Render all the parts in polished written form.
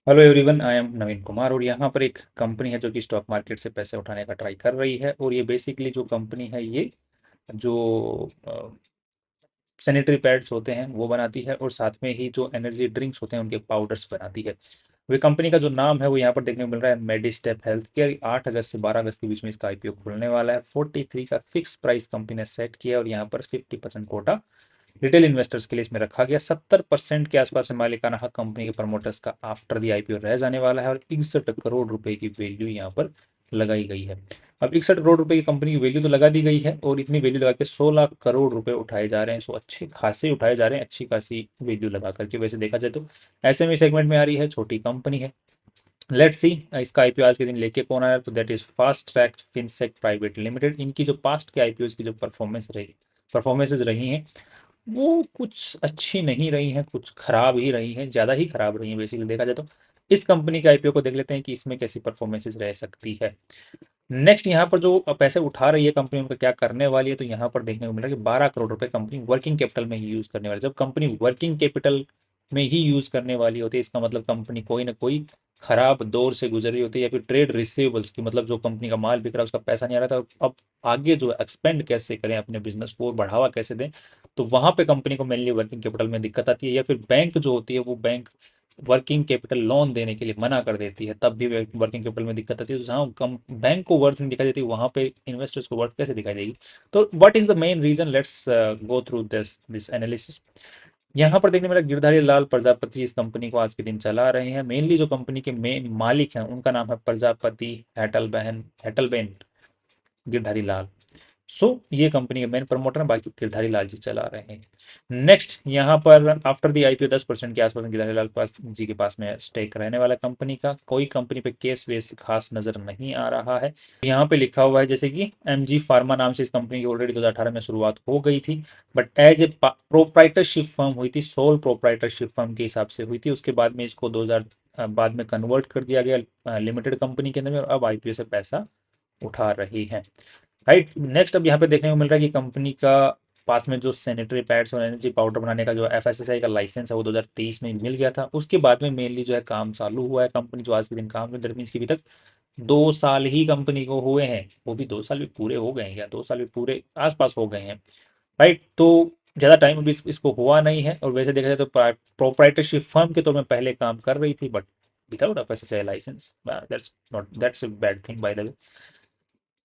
Hello everyone, I am नवीन कुमार और यहाँ पर एक कंपनी है जो कि स्टॉक मार्केट से पैसे उठाने का ट्राई कर रही है। और ये बेसिकली जो कंपनी है ये जो सैनिटरी पैड्स होते हैं वो बनाती है और साथ में ही जो एनर्जी ड्रिंक्स होते हैं उनके पाउडर्स बनाती है। वे कंपनी का जो नाम है वो यहाँ पर देखने को मिल रहा है मेडिस्टेप हेल्थ केयर। 8 अगस्त से 12 अगस्त के बीच में इसका आईपीओ खुलने वाला है। 43 का फिक्स प्राइस कंपनी ने सेट किया और यहाँ पर 50% कोटा रिटेल इन्वेस्टर्स के लिए इसमें रखा गया। 70% के आसपास मालिकाना हक कंपनी के प्रमोटर्स का आफ्टर दी आईपीओ रह जाने वाला है और 61 करोड़ रुपए की वैल्यू यहाँ पर लगाई गई है। अब 61 करोड़ रुपए की कंपनी की वैल्यू तो लगा दी गई है और इतनी वैल्यू लगा के 16 करोड़ रुपए उठाए जा रहे हैं। सो अच्छे खासे उठाए जा रहे हैं, अच्छी खासी वैल्यू लगा करके। वैसे देखा जाए तो एसएमई सेगमेंट में आ रही है, छोटी कंपनी है। लेट्स सी इसका आईपीओ आज के दिन लेके कौन आया, तो that is Fast Track Finsec Private Limited. इनकी जो पास्ट के आईपीओ की जो परफॉर्मेंसेज रही हैं वो कुछ अच्छी नहीं रही हैं, कुछ खराब ही रही हैं, ज़्यादा ही खराब रही हैं। बेसिकली देखा जाए तो इस कंपनी के आईपीओ को देख लेते हैं कि इसमें कैसी परफॉर्मेंसेज रह सकती है। नेक्स्ट यहाँ पर जो पैसे उठा रही है कंपनी, उनका क्या करने वाली है, तो यहाँ पर देखने को मिल रहा है कि 12 करोड़ रुपए कंपनी वर्किंग कैपिटल में ही यूज़ करने वाली है। जब कंपनी वर्किंग कैपिटल में ही यूज़ करने वाली होती है, इसका मतलब कंपनी कोई ना कोई खराब दौर से गुजर रही होती है, या फिर ट्रेड रिसीवेबल्स की, मतलब जो कंपनी का माल बिक रहा है उसका पैसा नहीं आ रहा था। अब आगे जो एक्सपेंड कैसे करें अपने बिजनेस को, बढ़ावा कैसे दें, तो वहाँ पे कंपनी को मेनली वर्किंग कैपिटल में दिक्कत आती है। या फिर बैंक जो होती है वो बैंक वर्किंग कैपिटल लोन देने के लिए मना कर देती है, तब भी वर्किंग कैपिटल में दिक्कत आती है। तो जहाँ कम बैंक को वर्थ नहीं दिखाई देती, वहाँ पे इन्वेस्टर्स को वर्थ कैसे दिखाई देगी। तो what is the main reason, let's go through this analysis. यहाँ पर देखने में गिरधारी लाल प्रजापति इस कंपनी को आज के दिन चला रहे हैं। मेनली जो कंपनी के मेन मालिक हैं उनका नाम है प्रजापति हेटलबेन गिरधारी लाल। ये कंपनी के मेन प्रमोटर हैं, बाकी गिरधारी लाल जी चला रहे हैं। नेक्स्ट यहाँ पर आफ्टर दी आईपीओ 10% के आसपास गिरधारी लाल जी के पास में स्टेक रहने वाला कंपनी का। कोई कंपनी पे केस वेस खास नजर नहीं आ रहा है। यहाँ पे लिखा हुआ है जैसे कि एमजी फार्मा नाम से इस कंपनी की ऑलरेडी 2018 में शुरुआत हो गई थी, but as a proprietorship firm हुई थी, सोल प्रोप्राइटरशिप फर्म के हिसाब से हुई थी। उसके बाद में इसको 2000 बाद में कन्वर्ट कर दिया गया लिमिटेड कंपनी के अंदर में, और अब आईपीओ से पैसा उठा रही है। राइट, नेक्स्ट अब यहाँ पे देखने को मिल रहा है कि कंपनी का पास में जो सैनिटरी पैड्स और एनर्जी पाउडर बनाने का जो एफएसएसआई का लाइसेंस है वो 2023 में मिल गया था। उसके बाद में मेनली जो है काम चालू हुआ है। कंपनी जो आज के दिन काम में, दैट मीन्स की अभी तक 2 साल ही कंपनी को हुए हैं। वो भी 2 साल भी पूरे हो गए हैं क्या, 2 साल भी पूरे आसपास हो गए हैं। राइट, तो ज़्यादा टाइम अभी इसको हुआ नहीं है। और वैसे देखा जाए तो प्रोप्राइटरशिप फर्म के तौर में पहले काम कर रही थी, but without FSSI licence. That's a bad thing by the way.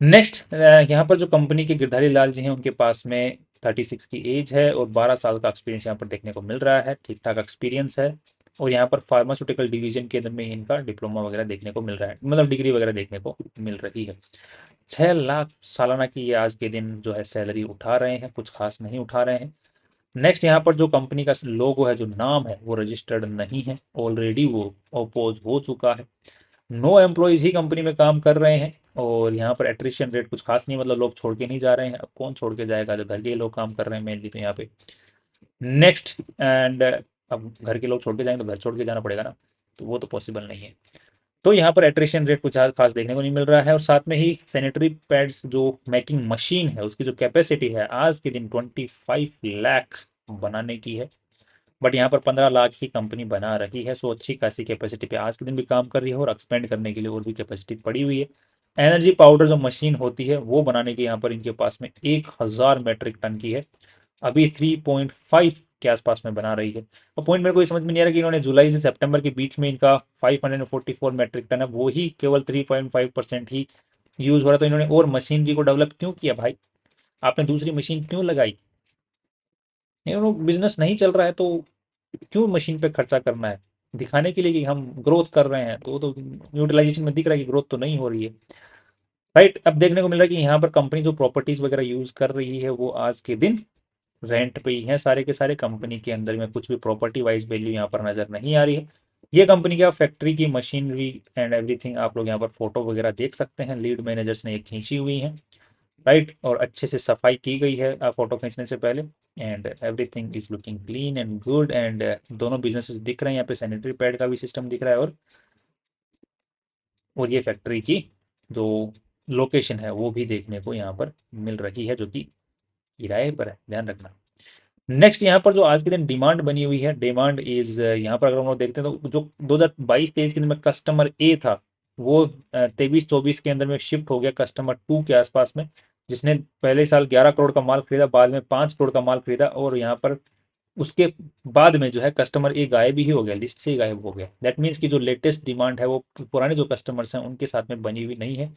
Next यहाँ पर जो कंपनी के गिरधारी लाल जी हैं उनके पास में 36 की एज है और 12 साल का एक्सपीरियंस यहाँ पर देखने को मिल रहा है। ठीक ठाक एक्सपीरियंस है। और यहाँ पर फार्मास्यूटिकल डिवीजन के अंदर में ही इनका डिप्लोमा वगैरह देखने को मिल रहा है, मतलब डिग्री वगैरह देखने को मिल रही है। 6 लाख सालाना की ये आज के दिन जो है सैलरी उठा रहे हैं, कुछ खास नहीं उठा रहे हैं। नेक्स्ट यहाँ पर जो कंपनी का लोगो है, जो नाम है, वो रजिस्टर्ड नहीं है, ऑलरेडी वो अपोज हो चुका है। नो एम्प्लॉयज़ ही कंपनी में काम कर रहे हैं और यहाँ पर एट्रिशन रेट कुछ खास नहीं, मतलब लोग छोड़ के नहीं जा रहे हैं। अब कौन छोड़ के जाएगा, जो घर के लोग काम कर रहे हैं मेनली तो यहाँ पे। नेक्स्ट एंड अब घर के लोग छोड़ के जाएंगे तो घर छोड़ के जाना पड़ेगा ना, तो वो तो पॉसिबल नहीं है। तो यहाँ पर एट्रिशन रेट कुछ खास देखने को नहीं मिल रहा है। और साथ में ही सैनिटरी पैड्स जो मेकिंग मशीन है उसकी जो कैपेसिटी है आज के दिन 25 लाख बनाने की है, बट यहाँ पर 15 लाख ही कंपनी बना रही है। सो अच्छी खासी कैपेसिटी पे आज के दिन भी काम कर रही है और एक्सपेंड करने के लिए और भी कैपेसिटी पड़ी हुई है। एनर्जी पाउडर जो मशीन होती है वो बनाने की यहाँ पर इनके पास में 1000 मेट्रिक टन की है, अभी 3.5 के आसपास में बना रही है। और पॉइंट मेरे को ये समझ में नहीं आ रहा कि इन्होंने जुलाई से सितंबर के बीच में इनका 544 मेट्रिक टन है, वो ही केवल 3.5% ही यूज हो रहा, तो इन्होंने और मशीनरी को डेवलप क्यों किया भाई, आपने दूसरी मशीन क्यों लगाई। बिजनेस नहीं चल रहा है तो क्यों मशीन पे खर्चा करना है, दिखाने के लिए कि हम ग्रोथ कर रहे हैं, तो यूटिलाइजेशन में दिख रहा है कि ग्रोथ तो नहीं हो रही है। राइट, अब देखने को मिल रहा है कि यहाँ पर कंपनी जो प्रॉपर्टीज वगैरह यूज कर रही है वो आज के दिन रेंट पे ही है सारे के सारे। कंपनी के अंदर में कुछ भी प्रॉपर्टी वाइज वैल्यू यहाँ पर नजर नहीं आ रही है। ये कंपनी का फैक्ट्री की मशीनरी एंड एवरीथिंग आप लोग यहाँ पर फोटो वगैरह देख सकते हैं, लीड मैनेजर्स ने ये खींची हुई है। राइट, और अच्छे से सफाई की गई है फोटो खींचने से पहले। And everything is looking clean and good and दोनों बिजनेसेस दिख रहे हैं, यहाँ पे सैनिटरी पैड का भी सिस्टम दिख रहा है। और ये फैक्ट्री की जो लोकेशन है वो भी देखने को यहाँ पर मिल रही है, जो कि किराए पर है, ध्यान रखना। नेक्स्ट यहाँ पर जो आज के दिन डिमांड बनी हुई है, डिमांड इज यहाँ पर अगर हम लोग देखते हैं तो जो 2022-23 के अंदर में कस्टमर ए था वो 23-24 के अंदर में शिफ्ट हो गया कस्टमर टू के आसपास में, जिसने पहले साल 11 करोड़ का माल खरीदा, बाद में 5 करोड़ का माल खरीदा, और यहाँ पर उसके बाद में जो है कस्टमर ए गायब ही हो गया, लिस्ट से ही गायब हो गया। दैट मीन्स कि जो लेटेस्ट डिमांड है वो पुराने जो कस्टमर्स हैं उनके साथ में बनी हुई नहीं है।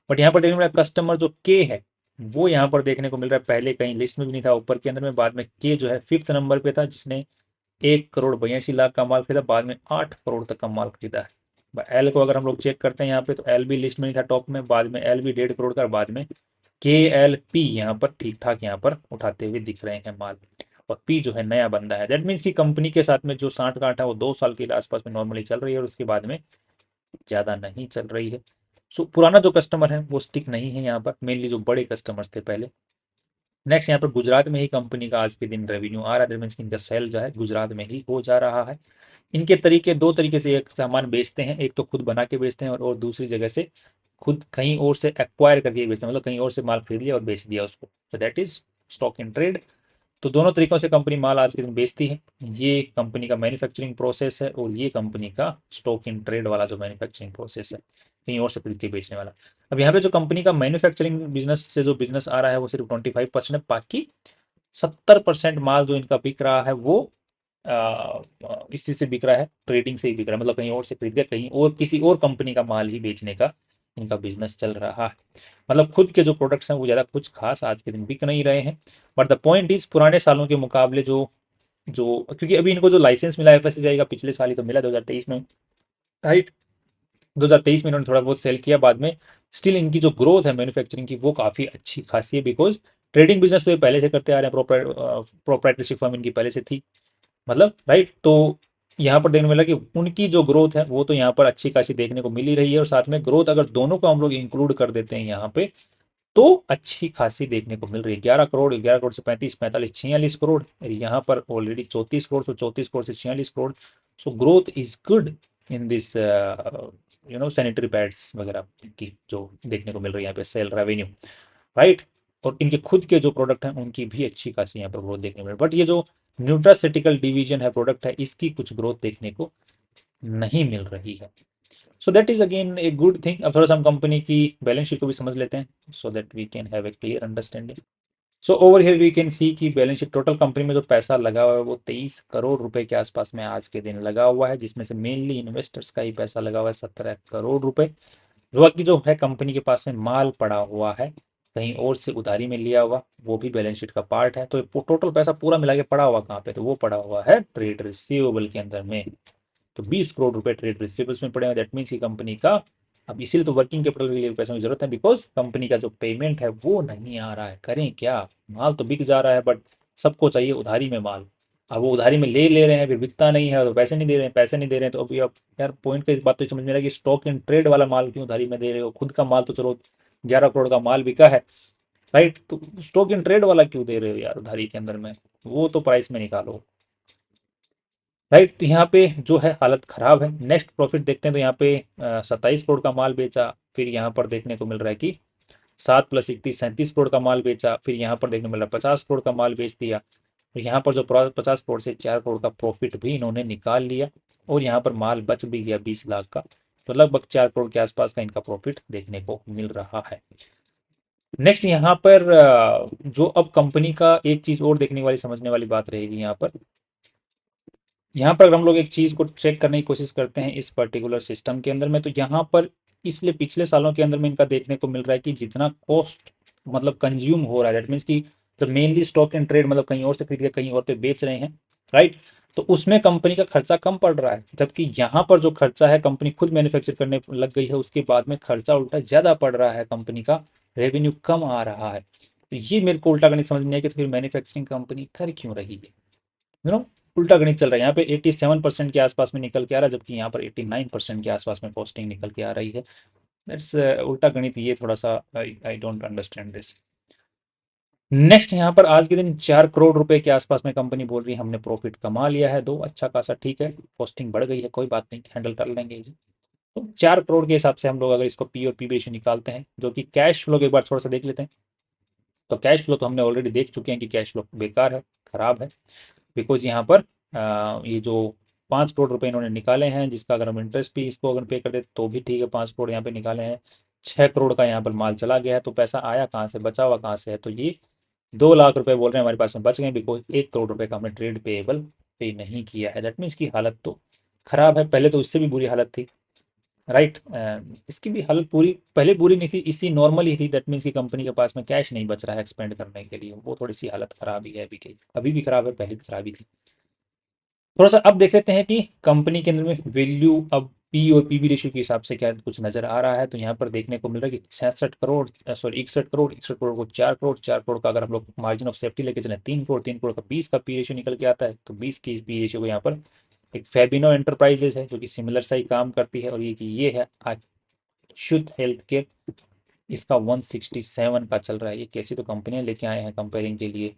बट यहाँ पर देखने को मिला कस्टमर जो के है वो यहाँ पर देखने को मिल रहा है, पहले कहीं लिस्ट में भी नहीं था ऊपर के अंदर में, बाद में के जो है 5th नंबर पे था जिसने 1 करोड़ 82 लाख का माल खरीदा, बाद में 8 करोड़ तक का माल खरीदा है। एल को अगर हम लोग चेक करते हैं यहाँ पे तो एल भी लिस्ट में नहीं था टॉप में, बाद में एल भी 1.5 करोड़ का, बाद में के एल पी यहाँ पर ठीक ठाक यहाँ पर उठाते हुए दिख रहे हैं माल, और पी जो है नया बंदा है। दैट मीन्स की कंपनी के साथ में जो साठ गांठ है वो 2 साल के आसपास में नॉर्मली चल रही है और उसके बाद में ज़्यादा नहीं चल रही है। सो पुराना जो कस्टमर है वो स्टिक नहीं है यहाँ पर, मेनली जो बड़े कस्टमर्स थे पहले। नेक्स्ट यहाँ पर गुजरात में ही कंपनी का आज के दिन रेवेन्यू आ रहा है, दैट मीन्स इनका सेल जो है गुजरात में ही हो जा रहा है। इनके तरीके दो तरीके से एक सामान बेचते हैं, एक तो खुद बना के बेचते हैं और दूसरी जगह से खुद कहीं और से एक्वायर करके बेचते हैं, मतलब कहीं और से माल खरीद लिया और बेच दिया उसको, तो that is stock in trade. तो दोनों तरीकों से कंपनी माल आज के दिन बेचती है। ये कंपनी का मैन्युफैक्चरिंग प्रोसेस है और ये कंपनी का स्टॉक इन ट्रेड वाला जो मैन्युफैक्चरिंग प्रोसेस है, कहीं और से खरीद के बेचने वाला। अब यहाँ पे जो कंपनी का मैन्युफैक्चरिंग बिजनेस से जो बिजनेस आ रहा है वो सिर्फ 25% है, बाकी 70% माल जो इनका बिक रहा है वो इसी से बिक रहा है, ट्रेडिंग से ही बिक रहा है, मतलब कहीं और से खरीद के कहीं और किसी और कंपनी का माल ही बेचने का इनका बिजनेस चल रहा है। मतलब खुद के जो प्रोडक्ट्स हैं वो ज़्यादा कुछ खास आज के दिन बिक नहीं रहे हैं। बट द पॉइंट इज पुराने सालों के मुकाबले जो जो क्योंकि अभी इनको जो लाइसेंस मिला है एफएससीआई का पिछले साल ही तो मिला 2023 में, राइट। 2023 में इन्होंने थोड़ा बहुत सेल किया, बाद में स्टिल इनकी जो ग्रोथ है मैन्युफैक्चरिंग की वो काफ़ी अच्छी खासी है, बिकॉज ट्रेडिंग बिजनेस तो ये पहले से करते आ रहे हैं, प्रोप्राइटरशिप फर्म इनकी पहले से थी, मतलब राइट। तो यहाँ पर देखने को मिला कि उनकी जो ग्रोथ है वो तो यहाँ पर अच्छी खासी देखने को मिल ही रही है, और साथ में ग्रोथ अगर दोनों को हम लोग इंक्लूड कर देते हैं यहाँ पे तो अच्छी खासी देखने को मिल रही है। 11 करोड़, 11 करोड़ से 35, 45, 46 करोड़, यहाँ पर ऑलरेडी 34 करोड़, सो 34 करोड़ से 46 crore. So growth is good in this sanitary pads वगैरह की जो देखने को मिल रही है यहाँ पे सेल रेवेन्यू, राइट। और इनके खुद के जो प्रोडक्ट हैं उनकी भी अच्छी खासी यहाँ पर ग्रोथ देखने को मिल रही है। बट ये जो न्यूट्रासिटिकल डिवीजन है प्रोडक्ट है इसकी कुछ ग्रोथ देखने को नहीं मिल रही है। So that is again a good thing. अब थोड़ा सा हम कंपनी की बैलेंस शीट को भी समझ लेते हैं so that we can have a clear understanding. So over here we can see कि बैलेंस शीट टोटल कंपनी में जो पैसा लगा हुआ है वो 23 करोड़ रुपए के आसपास में आज के दिन लगा हुआ है, जिसमें से मेनली इन्वेस्टर्स का ही पैसा लगा हुआ है 17 करोड़ रुपए। बाकी जो है कंपनी के पास में माल पड़ा हुआ है कहीं और से उधारी में लिया हुआ, वो भी बैलेंस शीट का पार्ट है। तो टोटल पैसा पूरा मिला के पड़ा हुआ कहाँ पे, तो वो पड़ा हुआ है ट्रेड रिसीवेबल के अंदर में। तो 20 करोड़ रुपए ट्रेड रिसीवेबल्स में पड़े हैं। दैट मीन्स की कंपनी का अब इसीलिए तो वर्किंग कैपिटल के लिए पैसों की जरूरत है, बिकॉज कंपनी का जो पेमेंट है वो नहीं आ रहा है। करें क्या, माल तो बिक जा रहा है बट सबको चाहिए उधारी में माल। अब वो उधारी में ले रहे हैं फिर बिकता नहीं है, तो पैसे नहीं दे रहे हैं, पैसे नहीं दे रहे हैं, तो अभी अब यार पॉइंट का इस बात तो समझ में आ रहा है कि स्टॉक इन ट्रेड वाला माल क्यों उधारी में दे रहे हो, खुद का माल तो चलो 11 करोड़ का माल बिका है, राइट। तो स्टॉक इन ट्रेड वाला क्यों दे रहे हो यार उधारी के अंदर में, वो तो प्राइस में निकालो, राइट। तो यहाँ पे जो है हालत खराब है। नेक्स्ट प्रॉफिट देखते हैं तो यहाँ पे 27 करोड़ का माल बेचा, फिर यहाँ पर देखने को मिल रहा है कि 7 + 31 37 करोड़ का माल बेचा, फिर यहाँ पर देखने को मिल रहा है 50 करोड़ का माल बेच दिया। तो यहाँ पर जो 50 करोड़ से 4 करोड़ का प्रॉफिट भी इन्होंने निकाल लिया, और यहाँ पर माल बच भी गया 20 लाख का, तो लगभग 4 करोड़ के आसपास का इनका प्रॉफिट देखने को मिल रहा है। नेक्स्ट यहाँ पर जो अब कंपनी का एक चीज और देखने वाली समझने वाली बात रहेगी यहाँ पर अगर हम लोग एक चीज़ को चेक करने की कोशिश करते हैं इस पर्टिकुलर सिस्टम के अंदर में, तो यहाँ पर इसलिए पिछले सालों के अंदर में इनका देखने को मिल रहा है कि जितना कॉस्ट मतलब कंज्यूम हो रहा है, दैट मीन्स कि जब मेनली स्टॉक एंड ट्रेड मतलब कहीं और से खरीद के कहीं और पे बेच रहे हैं, राइट। तो उसमें कंपनी का खर्चा कम पड़ रहा है, जबकि यहाँ पर जो खर्चा है कंपनी खुद मैन्युफैक्चर करने लग गई है, उसके बाद में खर्चा उल्टा ज़्यादा पड़ रहा है, कंपनी का रेवेन्यू कम आ रहा है। तो ये मेरे को उल्टा गणित समझ नहीं आया कि तो फिर मैन्युफैक्चरिंग कंपनी कर क्यों रही है, यू नो उल्टा गणित चल रहा है। यहाँ पे 87% के आसपास में निकल के आ रहा है, जबकि यहाँ पर 89% के आसपास में कॉस्टिंग निकल के आ रही है। दैट्स उल्टा गणित, ये थोड़ा सा I don't understand this. Next यहाँ पर आज के दिन 4 करोड़ रुपए के आसपास में कंपनी बोल रही है हमने प्रॉफिट कमा लिया है, दो अच्छा खासा, ठीक है कॉस्टिंग बढ़ गई है कोई बात नहीं, हैंडल कर लेंगे ये। तो 4 करोड़ के हिसाब से हम लोग अगर इसको पी और पी रेशियो निकालते हैं, जो कि कैश फ्लो के एक बार थोड़ा सा देख लेते हैं। तो कैश फ्लो तो हमने ऑलरेडी देख चुके हैं कि कैश फ्लो बेकार है, ख़राब है, बिकॉज यहाँ पर ये जो 5 करोड़ रुपए इन्होंने निकाले हैं, जिसका अगर हम इंटरेस्ट भी इसको अगर पे कर दे तो भी ठीक है, 5 करोड़ यहाँ पे निकाले हैं, 6 करोड़ का यहाँ पर माल चला गया है, तो पैसा आया कहाँ से, बचा हुआ कहाँ से है, तो ये 2 लाख रुपए बोल रहे हैं हमारे पास में बच गए, बिकॉज 1 करोड़ रुपए का हमने ट्रेड पेएबल पे नहीं किया है। दैट मीन्स की हालत तो खराब है, पहले तो इससे भी बुरी हालत थी, राइट। इसकी भी हालत पूरी पहले बुरी नहीं थी, इसी नॉर्मल ही थी। दैट मीन्स की कंपनी के पास में कैश नहीं बच रहा है एक्सपेंड करने के लिए, वो थोड़ी सी हालत खराब ही है अभी की, अभी भी खराब है, पहले भी खराब ही थी। थोड़ा सा अब देख लेते हैं कि कंपनी के अंदर में वैल्यू अब पी और पीबी रेशियो के हिसाब से क्या कुछ नजर आ रहा है। तो यहाँ पर देखने को मिल रहा है कि 66 करोड़, सॉरी 61 करोड़, 61 करोड़ को 4 करोड़, 4 करोड़ का अगर हम लोग मार्जिन ऑफ सेफ्टी लेके चले 3 करोड़, 3 करोड़ का 20 का पी रेशियो निकल के आता है। तो 20 की पी रेशियो को यहाँ पर एक फेबिनो एंटरप्राइजेस है जो कि सिमिलर सा ही काम करती है, और ये है शुद्ध हेल्थ केयर, इसका 167 का चल रहा है। ये कैसी तो कंपनियां लेके आए हैं कंपेयरिंग के लिए,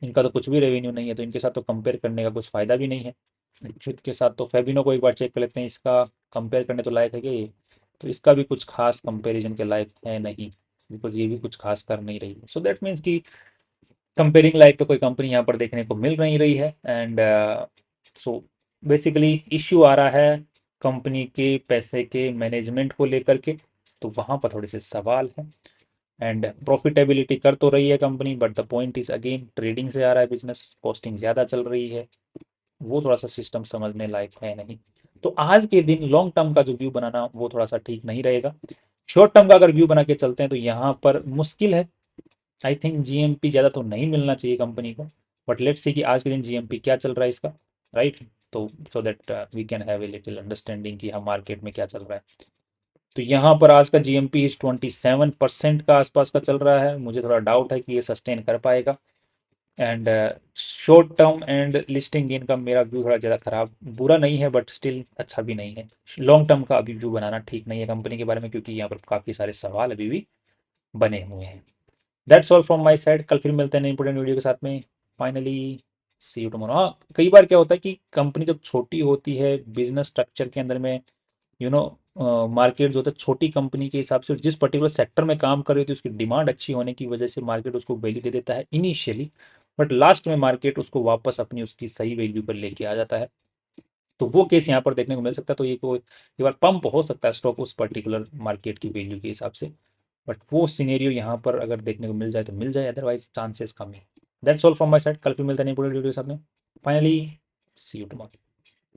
इनका तो कुछ भी रेवेन्यू नहीं है, तो इनके साथ तो कंपेयर करने का कुछ फ़ायदा भी नहीं है। अच्युत के साथ तो फेबिनो को एक बार चेक कर लेते हैं, इसका कंपेयर करने तो लायक है क्या ये, तो इसका भी कुछ खास कंपैरिजन के लायक है नहीं, बिकॉज ये भी कुछ खास कर नहीं रही है। सो दैट मीन्स कि कंपेयरिंग लायक तो कोई कंपनी यहाँ पर देखने को मिल नहीं रही है। एंड सो बेसिकली इश्यू आ रहा है कंपनी के पैसे के मैनेजमेंट को लेकर के, तो वहाँ पर थोड़े से सवाल हैं। एंड प्रॉफिटेबिलिटी कर तो रही है company, but the point is again trading से आ रहा है बिजनेस, कॉस्टिंग ज़्यादा चल रही है, वो थोड़ा सा सिस्टम समझने लायक है नहीं। तो आज के दिन लॉन्ग टर्म का जो व्यू बनाना वो थोड़ा सा ठीक नहीं रहेगा। शॉर्ट टर्म का अगर व्यू बना के चलते हैं तो यहाँ पर मुश्किल है। आई थिंक जीएमपी ज़्यादा तो नहीं मिलना चाहिए कंपनी को, बट लेट्स सी कि आज के दिन जीएमपी क्या चल रहा है इसका, राइट। तो so that we can have a little understanding कि हम मार्केट में क्या चल रहा है। तो यहाँ पर आज का जीएमपी इस 27% का आसपास का चल रहा है, मुझे थोड़ा डाउट है कि ये सस्टेन कर पाएगा। And short term and listing gain का मेरा व्यू थोड़ा ज़्यादा खराब, बुरा नहीं है बट स्टिल अच्छा भी नहीं है। लॉन्ग टर्म का अभी व्यू बनाना ठीक नहीं है कंपनी के बारे में, क्योंकि यहाँ पर काफ़ी सारे सवाल अभी भी बने हुए हैं। That's all from my side, कल फिर मिलते हैं इंपॉर्टेंट वीडियो के साथ में। Finally see you tomorrow. हाँ, कई बार क्या होता है कि कंपनी जब छोटी होती है बिजनेस स्ट्रक्चर के अंदर में, यू नो मार्केट जो होता है छोटी कंपनी के हिसाब से जिस पर्टिकुलर सेक्टर में काम कर रही होती है उसकी डिमांड अच्छी होने की वजह से मार्केट उसको वैल्यू दे देता है इनिशियली, बट लास्ट में मार्केट उसको वापस अपनी उसकी सही वैल्यू पर लेके आ जाता है। तो वो केस यहाँ पर देखने को मिल सकता है। तो ये कोई एक बार पंप हो सकता है स्टॉक उस पर्टिकुलर मार्केट की वैल्यू के हिसाब से, बट वो सिनेरियो यहाँ पर अगर देखने को मिल जाए तो मिल जाए, अदरवाइज चांसेस कम है। That's all from my side, कल फिर मिलता है नई वीडियो के साथ में। Finally see you tomorrow.